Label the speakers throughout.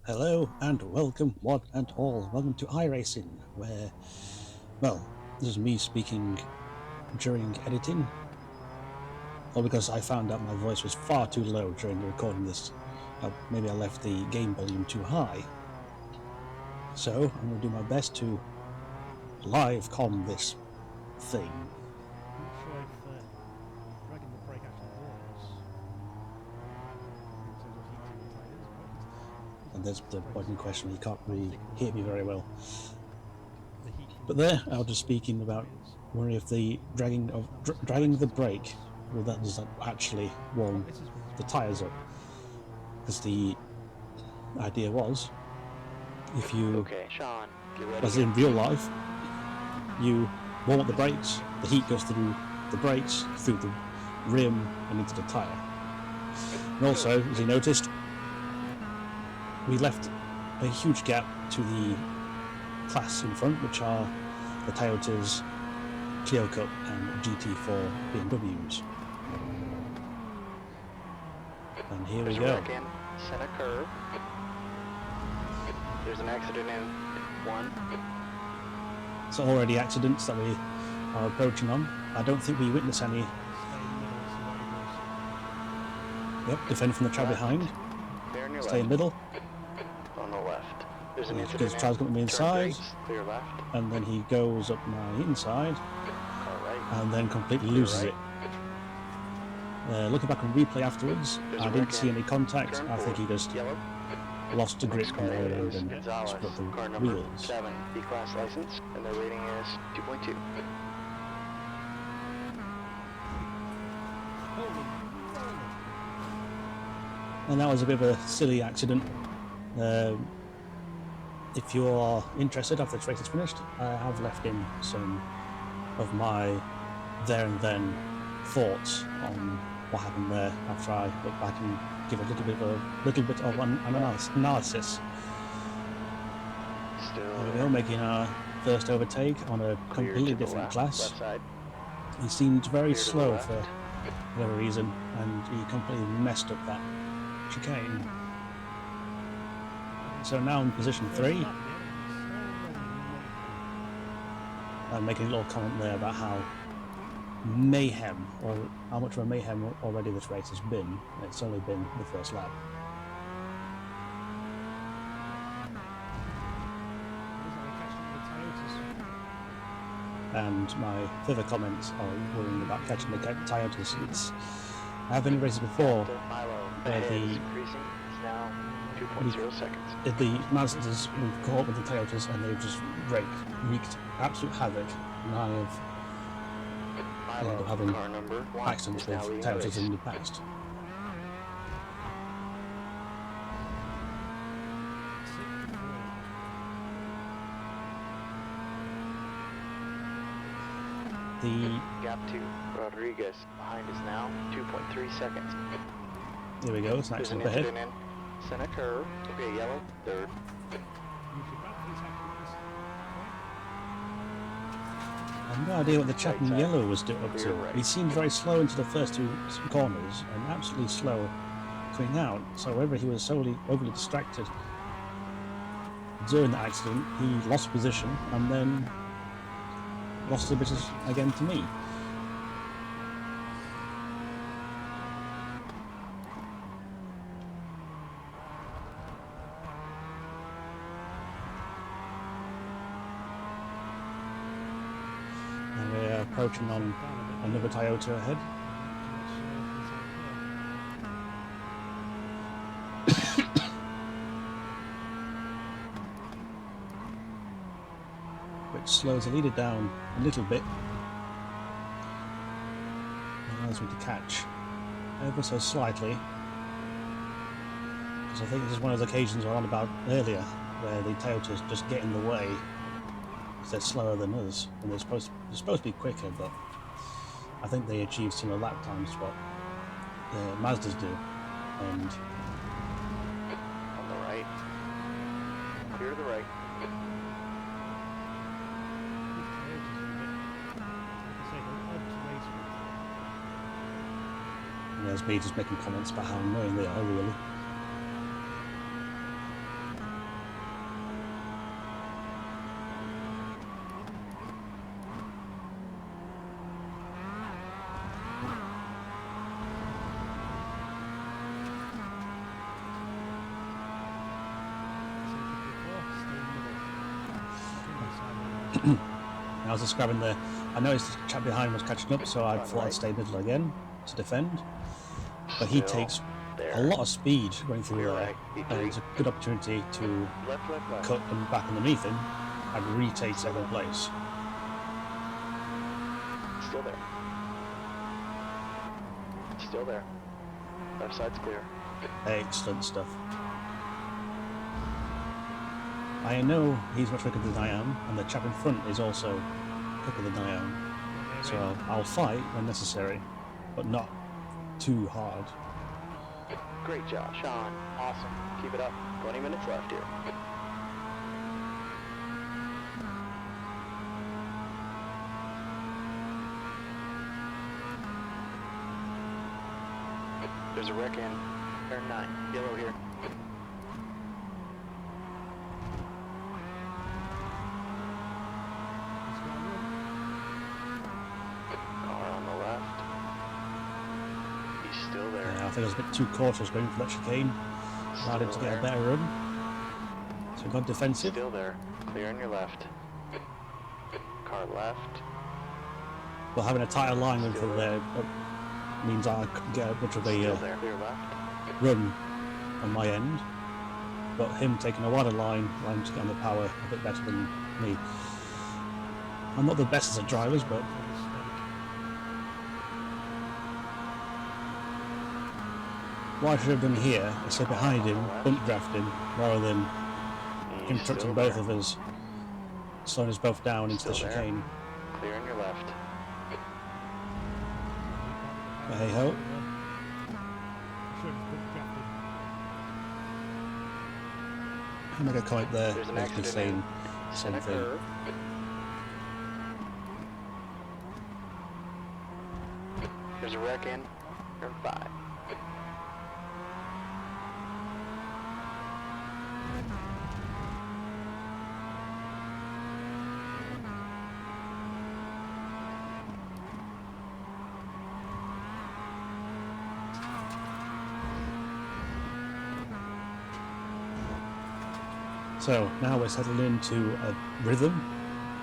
Speaker 1: Hello and welcome, one and all. Welcome to iRacing, where, well, this is me speaking during editing, all because I found out my voice was far too low during recording this. Maybe I left the game volume too high. So I'm going to do my best to live com this thing.
Speaker 2: I'm not sure if dragging the brake actually works in terms of heating the tyres.
Speaker 1: And there's the point in question where you can't really hear me very well.
Speaker 2: The heat
Speaker 1: But there, I was just speaking about wondering if the dragging the brake, well, that does actually warm the tyres up. Because the idea was, if you,
Speaker 3: Sean,
Speaker 1: as in real life, you warm up the brakes, the heat goes through the brakes, through the rim and into the tyre. And also, as you noticed, we left a huge gap to the class in front, which are the Toyotas, Clio Cup and GT4 BMWs. And here we go.
Speaker 3: Center curve. There's an accident in one.
Speaker 1: So already accidents that we are approaching on. I don't think we witness any. Yep, defend from the track behind. Stay in middle.
Speaker 3: On the left. There's an
Speaker 1: Because tries to come inside.
Speaker 3: Clear left.
Speaker 1: And then he goes up my inside. And then completely loses it. Looking back on replay afterwards, I didn't see any contact. I think he just lost the grip on there and then split the wheels.
Speaker 3: 7 B-class license, and their rating is 2.2.
Speaker 1: And that was a bit of a silly accident. If you are interested after this race is finished, I have left in some of my there and then thoughts on what happened there after I look back and give a little bit of an analysis. There we go, making our first overtake on a completely different class. He seemed very slow for whatever reason, and he completely messed up that chicane. So now in position 3. I'm making a little comment there about how mayhem, or how much of a mayhem already this race has been. It's only been the first lap. And my further comments are worrying about catching the Toyotas. I have been in races before where the Mazdas we've caught up with the Toyotas and they've just wreaked absolute havoc, and I have ended up having accidents with Toyotas in the past. The
Speaker 3: gap to Rodriguez behind is now 2.3 seconds.
Speaker 1: There we go, it's an accident ahead.
Speaker 3: Center curve, okay, yellow, third.
Speaker 1: I have no idea what the chap in yellow was up to. He seemed very slow into the first 2 corners and absolutely slow coming out. So whether he was overly distracted during the accident, he lost position and then lost the business again to me. And we're approaching on another Toyota ahead. Which slows the leader down a little bit. Allows me to catch ever so slightly. Because I think this is one of those occasions I was on about earlier, where the Toyotas just get in the way because they're slower than us, and they're supposed to be quicker, but I think they achieve similar lap times to what Mazdas do. And
Speaker 3: on the right, clear to the right.
Speaker 1: there's me just making comments about how annoying they are, really. And I was just grabbing the. I noticed the chap behind was catching up, so I thought I'd stay middle again to defend. But he takes a lot of speed going through there, and it's a good opportunity to cut and back underneath him and retake second place.
Speaker 3: Still there. Still there. Left side's clear.
Speaker 1: Excellent stuff. I know he's much quicker than I am, and the chap in front is also quicker than I am. So I'll fight when necessary, but not too hard.
Speaker 3: Great job, Sean. Awesome. Keep it up. 20 minutes left here. There's a wreck in turn 9. Yellow here. Car on the left. He's still there.
Speaker 1: I think I was a bit too cautious going for that chicane. Allowed him to get a better run. So got defensive.
Speaker 3: Still there. Clear on your left. Car left.
Speaker 1: Well, having a tighter line going through there means I could get a much of
Speaker 3: Still
Speaker 1: a
Speaker 3: there. Clear left.
Speaker 1: run on my end. But him taking a wider line, allowing him to get on the power a bit better than me. I'm not the best as a drivers, but what I should have done here is sit behind him, bump draft him, rather than him trucking both of us, slowing us both down into the chicane.
Speaker 3: Clear on your left.
Speaker 1: But hey ho. I make a comment there,
Speaker 3: There's an
Speaker 1: basically
Speaker 3: accident
Speaker 1: saying
Speaker 3: in.
Speaker 1: something.
Speaker 3: Curve. There's a wreck in turn 5.
Speaker 1: So now we're settled into a rhythm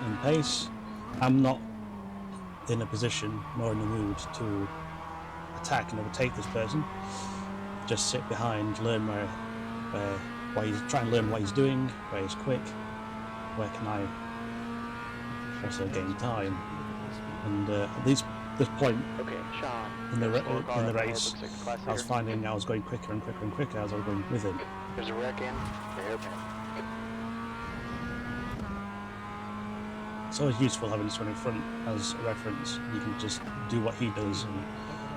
Speaker 1: and pace. I'm not in a position nor in the mood to attack and overtake this person. Just sit behind, learn why he's trying to learn what he's doing, where he's quick, where can I also gain time. And at this point
Speaker 3: Okay, Sean.
Speaker 1: in the
Speaker 3: Scorecard on
Speaker 1: race,
Speaker 3: Norfolk 6 class
Speaker 1: I was
Speaker 3: here.
Speaker 1: finding I was going quicker and quicker and quicker as I was going with him.
Speaker 3: There's a wreck in the hairpin.
Speaker 1: It's always useful having this one in front as a reference. You can just do what he does and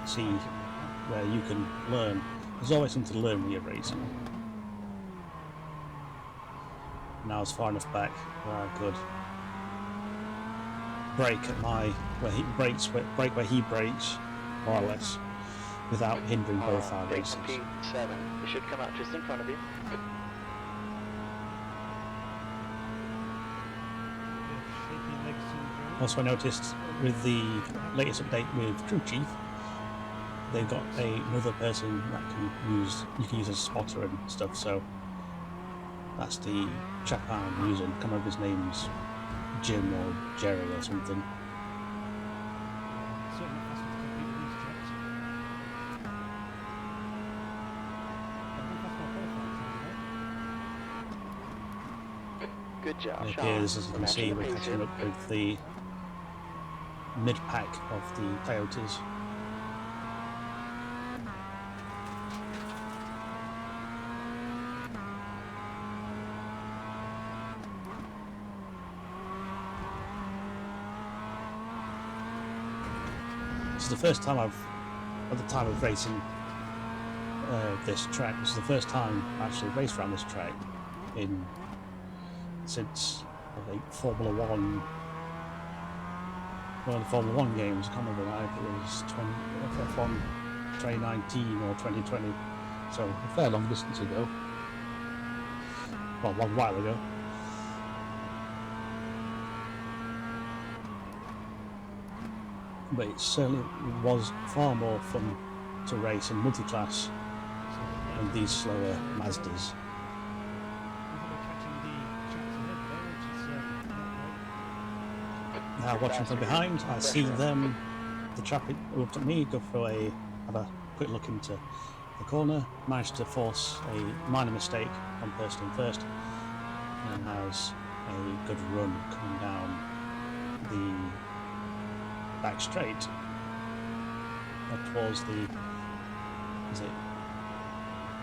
Speaker 1: see where you can learn. There's always something to learn when you're racing. Now I was far enough back where I could brake at where he brakes, brake where he brakes, more or less, without hindering both our
Speaker 3: Big
Speaker 1: races.
Speaker 3: P7. It should come out just in front of you.
Speaker 1: Also, I noticed with the latest update with Crew Chief, they've got another person that you can use as a spotter and stuff. So that's the chap I'm using. I can't remember if his name's Jim or Jerry or something.
Speaker 3: Good job,
Speaker 1: It
Speaker 3: Sean.
Speaker 1: appears, as you can
Speaker 3: Matching
Speaker 1: see,
Speaker 3: the
Speaker 1: we're
Speaker 3: pace
Speaker 1: catching
Speaker 3: here.
Speaker 1: up with the mid-pack of the Coyotes. This is the first time at the time of racing this track, this is the first time I actually raced around this track since I think Formula One, one of the Formula One games. I can't remember now if it was F1 2019 or 2020, so a fair long distance ago. Well, a long while ago. But it certainly was far more fun to race in multi-class than these slower Mazdas. Now watching from behind, I see them, the chap who looked at me, go for have a quick look into the corner, managed to force a minor mistake on first in first, and has a good run coming down the back straight up towards the, is it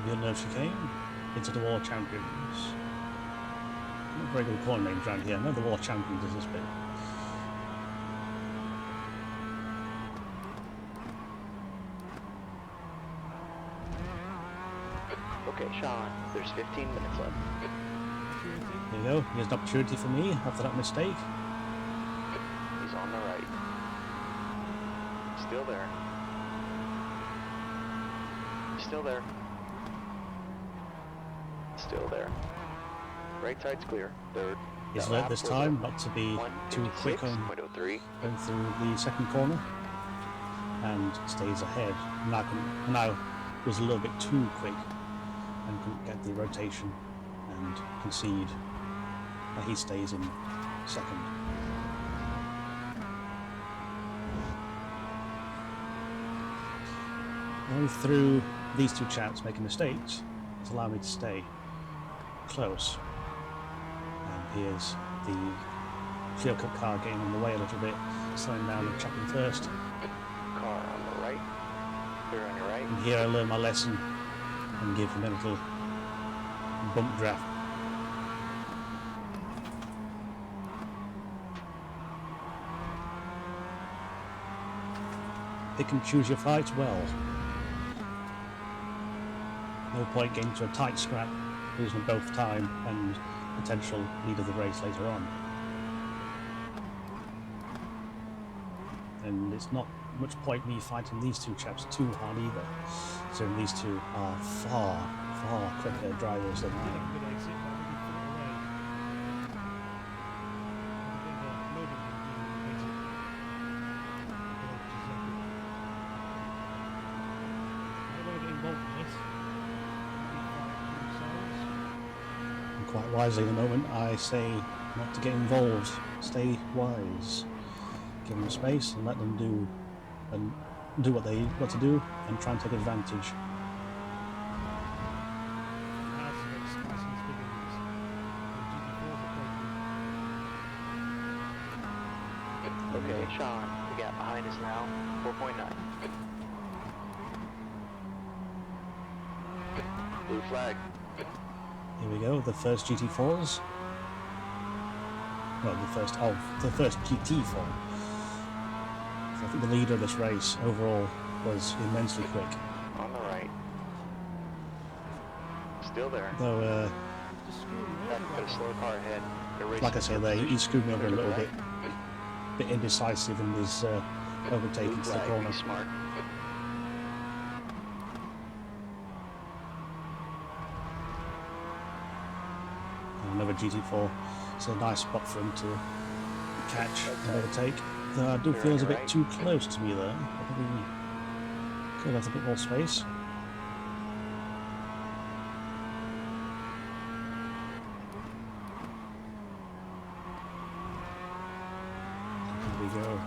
Speaker 1: Villeneuve chicane? Into the World Champions. Not very good corner names around here. No, the World Champions is this bit.
Speaker 3: Okay, Sean, there's 15 minutes left.
Speaker 1: There you go. Here's an opportunity for me after that mistake.
Speaker 3: He's on the right. Still there. Still there. Still there. Right side's clear. Third.
Speaker 1: He's learnt this time not to be too quick on going through the second corner and stays ahead. Now was a little bit too quick and couldn't get the rotation and concede that he stays in second. Only through these two chaps making mistakes has allowed me to stay close. And here's the Field Cup car getting in the way a little bit, slowing down and checking first.
Speaker 3: Car on the right. Clear on your right.
Speaker 1: And here I learned my lesson and give him a little bump draft. Pick and choose your fights well. No point getting to a tight scrap, losing both time and potential lead of the race later on. And it's not much point me fighting these two chaps too hard either. So these two are far, far quicker drivers than I am.
Speaker 2: Good exit, but we can put it away. A bit of a loading exit. I don't want to get involved in this.
Speaker 1: And quite wisely at the moment, I say not to get involved. Stay wise. Give them space and let them do what they got to do and try and take advantage.
Speaker 3: Okay, Sean, the gap behind us now, 4.9. Blue flag.
Speaker 1: Here we go, the first GT4s. Well, the first GT form. So I think the leader of this race overall was immensely quick.
Speaker 3: On the right. Still there.
Speaker 1: Though,
Speaker 3: Got a slow car ahead.
Speaker 1: like I say, he screwed me over a little bit indecisive in his overtake into the corner.
Speaker 3: Be smart.
Speaker 1: And another GT4. It's a nice spot for him to catch and overtake. Though I do feel it's a bit too close to me there. I think we could have a bit more space. Here we go.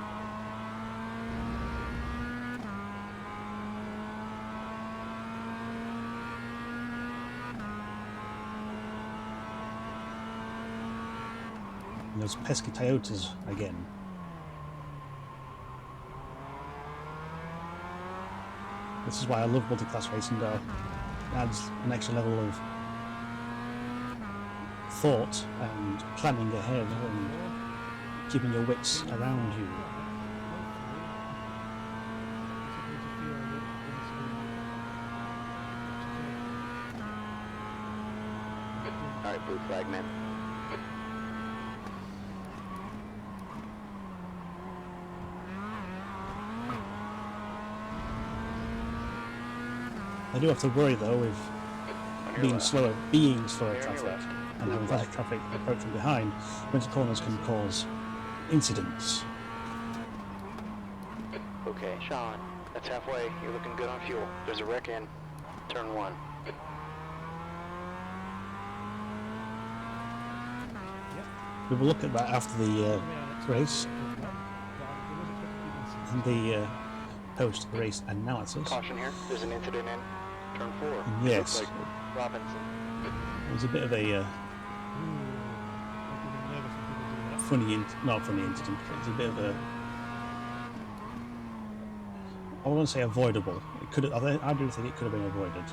Speaker 1: And those pesky Toyotas again. This is why I love multi-class racing though. It adds an extra level of thought and planning ahead and keeping your wits around you.
Speaker 3: Alright, blue flag, man.
Speaker 1: I do have to worry though with being slower traffic and having faster traffic approach from behind. Winter corners can cause incidents.
Speaker 3: Okay, Sean, that's halfway. You're looking good on fuel. There's a wreck in turn 1.
Speaker 1: We will look at that after the race
Speaker 2: Well, but I was expecting
Speaker 1: and the post-race analysis.
Speaker 3: Caution here. There's an incident in turn 4.
Speaker 1: And
Speaker 3: It
Speaker 1: yes,
Speaker 3: looks like Robinson.
Speaker 1: it was a bit of a
Speaker 2: nervous when people do that.
Speaker 1: not funny incident, but it's a bit of a, I wouldn't say avoidable. It could, I do think it could have been avoided.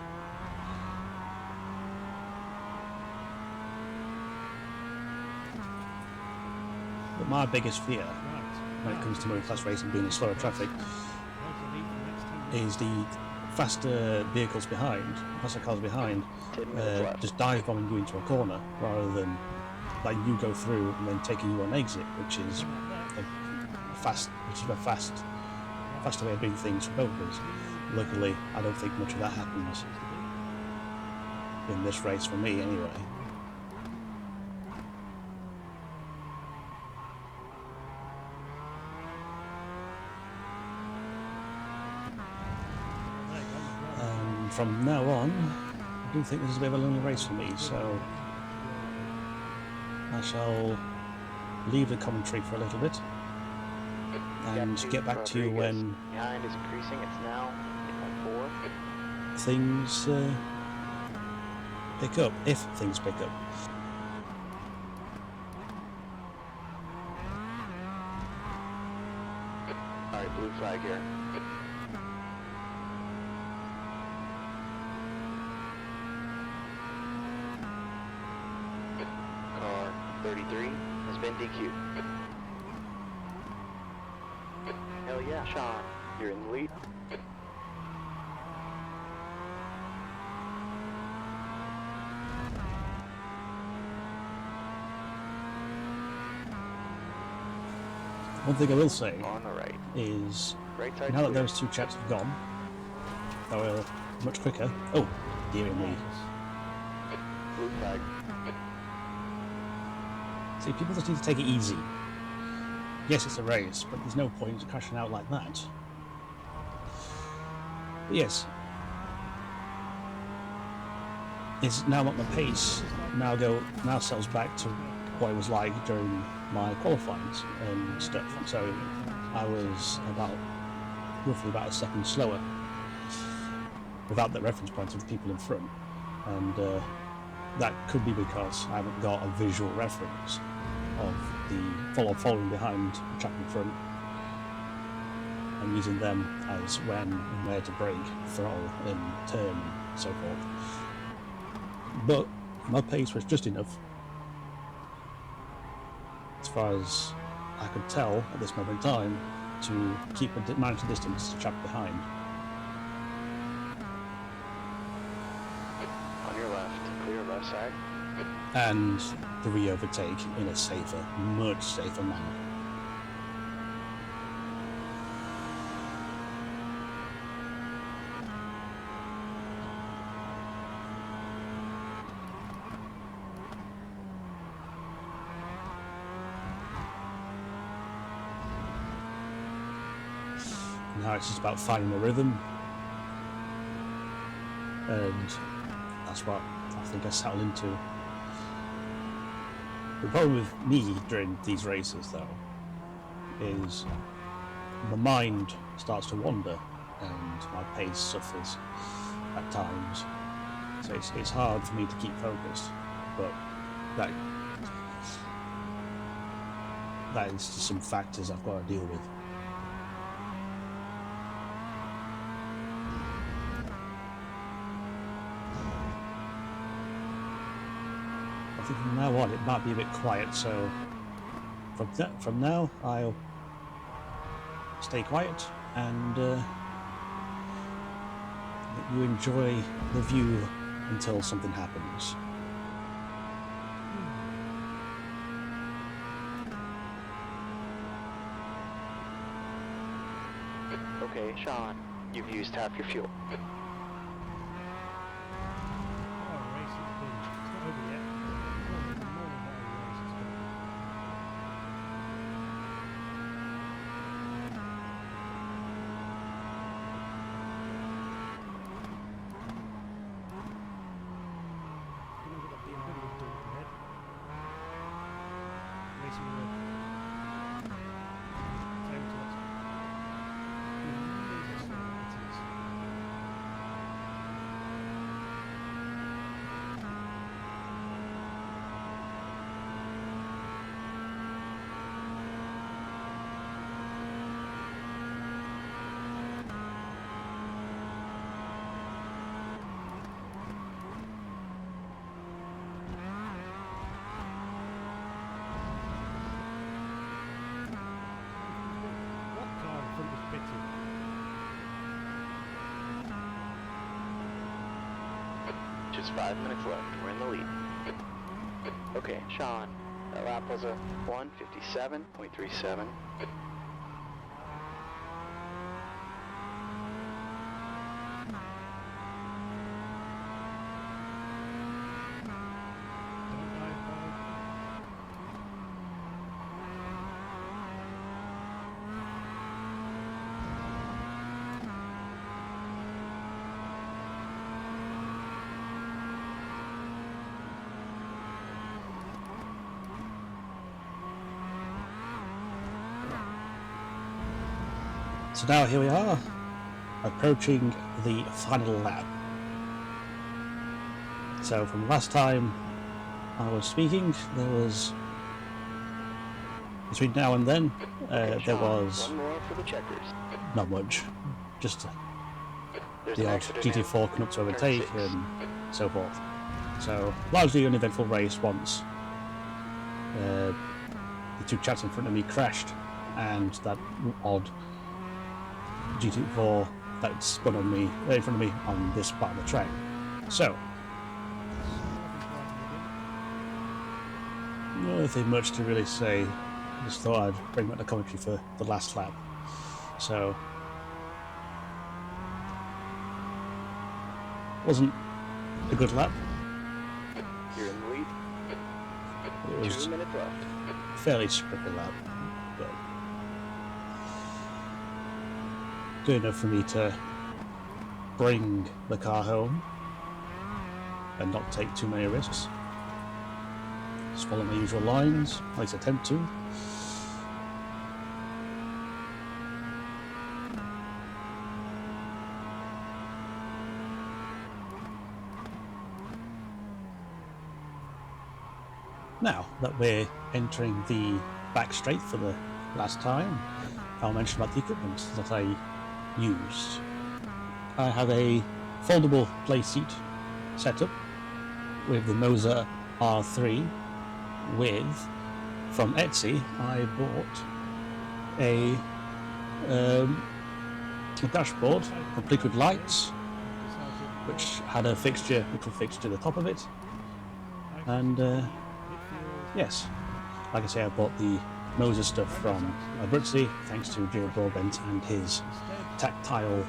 Speaker 1: But my biggest fear when it comes to motor-class racing being in slower traffic is the faster vehicles behind, faster cars behind,
Speaker 3: 10 minutes left.
Speaker 1: just dive bombing you into a corner rather than letting you go through and then taking you on exit, which is a faster way of doing things for both of us. Luckily, I don't think much of that happens in this race for me anyway. From now on, I do think this is a bit of a lonely race for me, so I shall leave the commentary for a little bit and get back to you when
Speaker 3: Behind is increasing. It's now in 4.
Speaker 1: things pick up, if things pick up.
Speaker 3: Alright, blue flag here. Car 33 has been DQ'd. Hell yeah, Sean. You're in the lead.
Speaker 1: One thing I will say
Speaker 3: On the right.
Speaker 1: is,
Speaker 3: Right side
Speaker 1: now that
Speaker 3: clear.
Speaker 1: those two chaps have gone, they were much quicker. Oh, dear me.
Speaker 3: Blue flag.
Speaker 1: See, people just need to take it easy. Yes, it's a race, but there's no point crashing out like that. But yes, it's now at my pace. Now settles back to what it was like during my qualifyings and stuff. So I was roughly about a second slower without the reference point of the people in front, and that could be because I haven't got a visual reference of the following behind the chap in front and using them as when and where to brake, throttle and turn and so forth. But my pace was just enough, as far as I could tell at this moment in time, to manage the distance to the chap behind.
Speaker 3: On your left. Clear left side.
Speaker 1: And the re-overtake in a safer, much safer manner. Now it's just about finding the rhythm, and that's what I think I settled into. The problem with me during these races, though, is my mind starts to wander and my pace suffers at times. So it's hard for me to keep focused, but that is just some factors I've got to deal with. I think from now on it might be a bit quiet, so from now I'll stay quiet and let you enjoy the view until something happens.
Speaker 3: Okay, Sean. You've used half your fuel. Just 5 minutes left. We're in the lead. Okay, Sean. That lap was a 1:57.37.
Speaker 1: So now here we are, approaching the final lap. So from last time I was speaking, there was, between now and then,
Speaker 3: Okay,
Speaker 1: there
Speaker 3: Sean,
Speaker 1: was
Speaker 3: one more for the checkers.
Speaker 1: not much, just
Speaker 3: There's
Speaker 1: the
Speaker 3: an
Speaker 1: odd
Speaker 3: accident
Speaker 1: GT4
Speaker 3: in
Speaker 1: coming up to
Speaker 3: turn
Speaker 1: overtake
Speaker 3: 6.
Speaker 1: and so forth. So largely an eventful race once the two chaps in front of me crashed and that odd GT4 that spun on me, in front of me on this part of the track. So, nothing much to really say. Just thought I'd bring back the commentary for the last lap. So, wasn't a good lap.
Speaker 3: You're in the lead.
Speaker 1: It was
Speaker 3: 2 minutes left.
Speaker 1: a fairly scrappy lap, but good enough for me to bring the car home and not take too many risks. Just follow my usual lines, at least attempt to. Now that we're entering the back straight for the last time, I'll mention about the equipment that I used. I have a foldable play seat setup with the Mazda R3 with, from Etsy, I bought a dashboard complete with lights, which had a fixture, little fixture at the top of it, and yes, like I say, I bought the Moses stuff from Abruzzi, thanks to Joe Broadbent and his tactile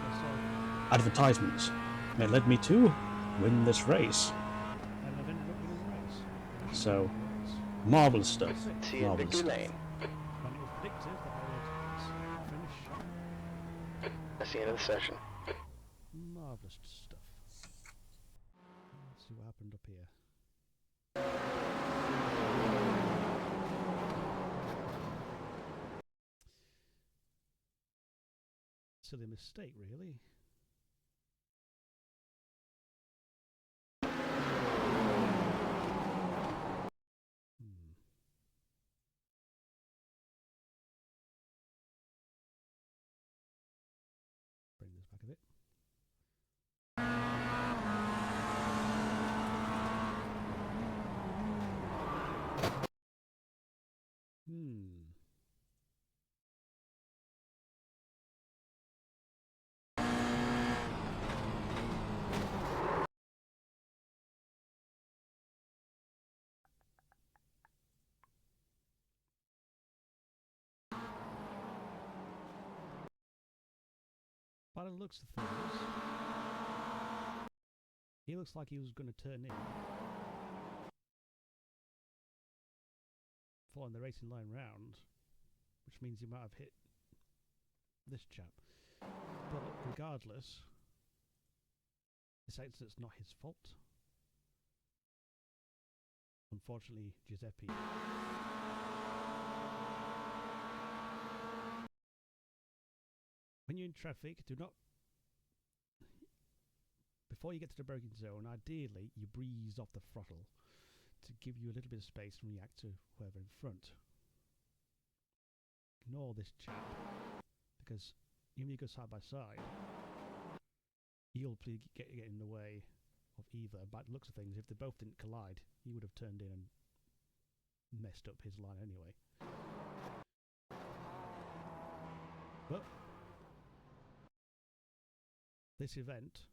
Speaker 1: advertisements. And it led me to win this race. So, marvellous stuff.
Speaker 3: See you in
Speaker 1: Marvellous
Speaker 3: victory
Speaker 1: stuff.
Speaker 3: lane. That's the end of the session.
Speaker 2: Marvellous stuff. Let's see what happened up here. Silly mistake, really. Bring this back a bit. By the looks of things, he looks like he was going to turn in, following the racing line round, which means he might have hit this chap. But regardless, this accident's not his fault. Unfortunately, Giuseppe. When you're in traffic, do not, before you get to the braking zone, ideally you breeze off the throttle to give you a little bit of space and react to whoever in front. Ignore this chap, because even if you go side by side, he'll get in the way of either. By the looks of things, if they both didn't collide, he would have turned in and messed up his line anyway. But this event,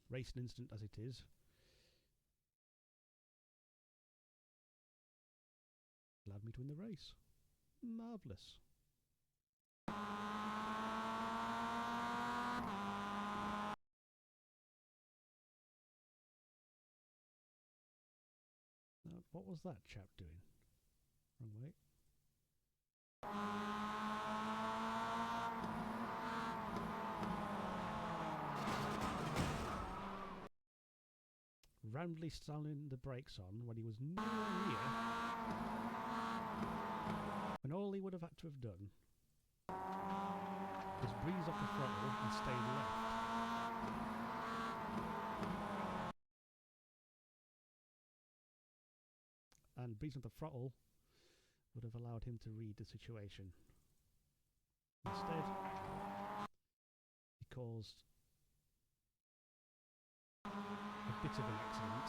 Speaker 2: racing incident as it is me to win the race. Marvellous. Now, what was that chap doing? Wrong way. Roundly slamming the brakes on when he was nowhere near, when all he would have had to have done was breeze off the throttle and stay left. And breezing off the throttle would have allowed him to read the situation. Instead, he caused a bit of an accident.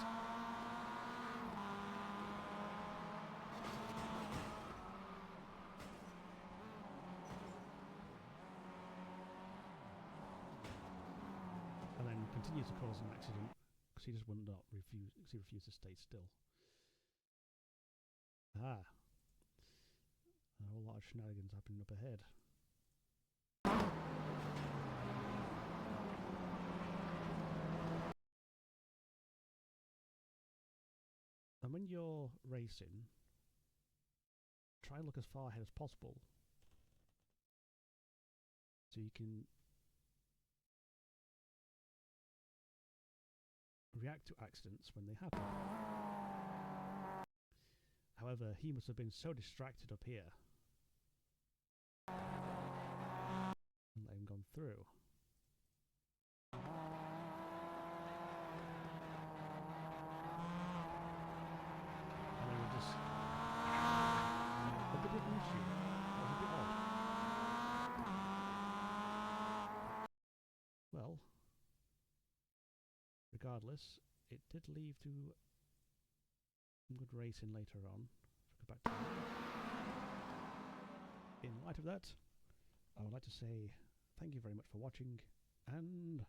Speaker 2: And then continues to cause an accident because he just would not refuse. Because he refused to stay still. Ah, a whole lot of shenanigans happening up ahead. And when you're racing, try and look as far ahead as possible so you can react to accidents when they happen. However, he must have been so distracted up here and let him gone through. And they were just a bit of an issue. That was a bit odd. Well, regardless, it did lead to some good racing later on. If I go back to in light of that, I would like to say thank you very much for watching, and